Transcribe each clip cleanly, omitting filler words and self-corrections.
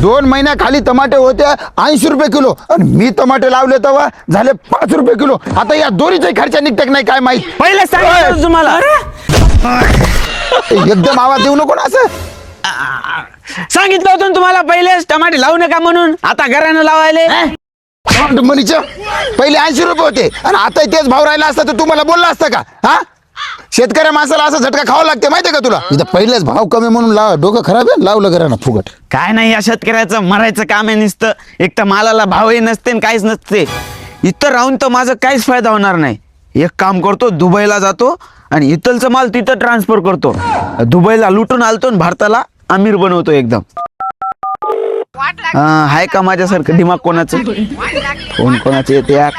2 महिन्याखाली टमाटे होते 80 रुपये किलो आणि मी टमाटे लावले तेव्हा झाले 5 रुपये किलो. आता या दोरीचा खर्च निघतक नाही काय माहित. पहिले सांगितलं तुम्हाला. एकदम आवाज देऊ नको ना असं. सांगितलं होतं ना तुम्हाला पहिलेच टमाटे लावू नका म्हणून. आता घरानं लावायले. मनीचं पहिले 80 रुपये होते आणि आता तेच भाव राहिला असता तर तुम्हाला बोलला असतं का? हा, शेतकऱ्या माणसाला असं झटका खावा लागते माहितीये का तुला? इथं पहिलेच भाव कमी म्हणून डोकं खराब आहे, लावलं घरानं फुगट. काय नाही, या शेतकऱ्याचं मरायचं काम आहे नुसतं. एक तर मालाला भावही नसते आणि काहीच नसते. इथं राहून तर माझं काहीच फायदा होणार नाही. एक काम करतो, दुबईला जातो आणि इथलचं माल तिथं ट्रान्सफर करतो. दुबईला लुटून आलतो आणि भारताला अमीर बनवतो एकदम. हाय का माझ्यासारखं दिमाग कोणाचं? फोन कोणाचे येते यार?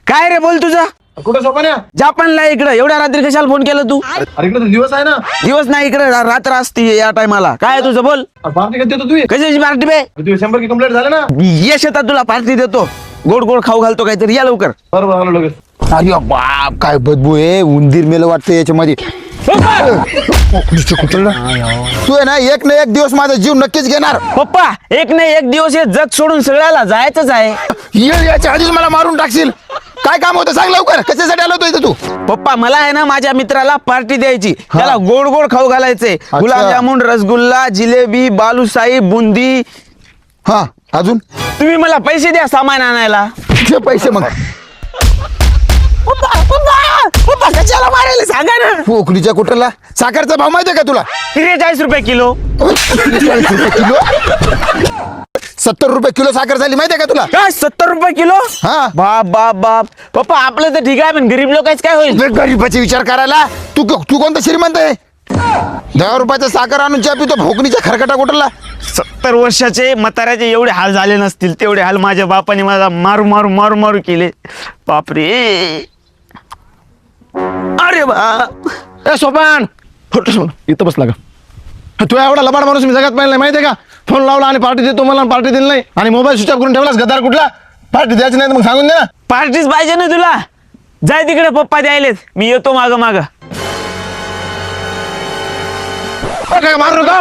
काय रे बोल तुझा? कुठं सोपान्या? जापानला इकडं. एवढ्या रात्री कशाला फोन केला तू? अरे इकडे तर दिवस आहे ना. दिवस नाही, इकडे रात्र असते या टायमाला. काय आहे तुझं बोल? पार्टी कधी देतो तू? कशाची पार्टी बे? तू 100 की कंप्लीट झाले ना. ये शेतात तुला पार्टी देतो. गोड गोड खाऊ घालतो काहीतरी. या लवकर. बरोबर आलो लगेच. अरे बाप, काय बदबू आहे. उंदीर मेलं वाटतं याच्यामध्ये. तू आहे ना एक दिवस माझा जीव नक्कीच घेणार. पप्पा, एक नाही एक दिवस हे जग सोडून सगळ्याला जायचंच आहे. याच्या आधीच मला मारून टाकशील. काय काम होतं सांग लवकर. कशासाठी आलो इथं तू? पप्पा, मला आहे ना माझ्या मित्राला पार्टी द्यायची. त्याला गोड गोड खाऊ घालायचे. गुलाबजामुन, रसगुल्ला, जिलेबी, बालुशाही, बुंदी. हा, अजून तुम्ही मला पैसे द्या सामान आणायला. जे पैसे मग पप्पा कशाला मारायला सांगा ना. पोकलीच्या कुठला साखरचा भाव माहितीये का तुला? 43 रुपये किलो. 40 रुपये किलो. 70 रुपये किलो साखर झाली माहितीये का तुला? काय 70 रुपये किलो? हा. बाप बाप बाप. पप्पा आपलं तर ठीक आहे, पण गरीब लोकांचं काय होईल? गरीबाचे विचार करायला तू कोणता श्रीमंत आहे? 10 रुपयाचा साखर आणून च्या पितो. भोकणीच्या खरकटा कुठला? 70 वर्षाचे म्हाताऱ्याचे एवढे हाल झाले नसतील तेवढे हाल माझ्या बापाने माझा मारू मारू मारू मारू केले. बापरे. अरे बाप. ए सोपान, इथं बसला का? तू एवढा लबाड माणूस मी जगात पाहिलं नाही माहितीये का? फोन लावला आणि पार्टी देतो मला, पार्टी दिली नाही. आणि मोबाईल स्विच ऑफ करून ठेवलास गद्दार कुठला. पार्टी द्यायची नाही तर मग सांगून दे ना. पार्टीच पाहिजे ना तुला. जाय तिकडे, पप्पा द्यायलेत. मी येतो माग माग. मारू नका.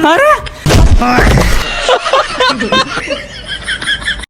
अरे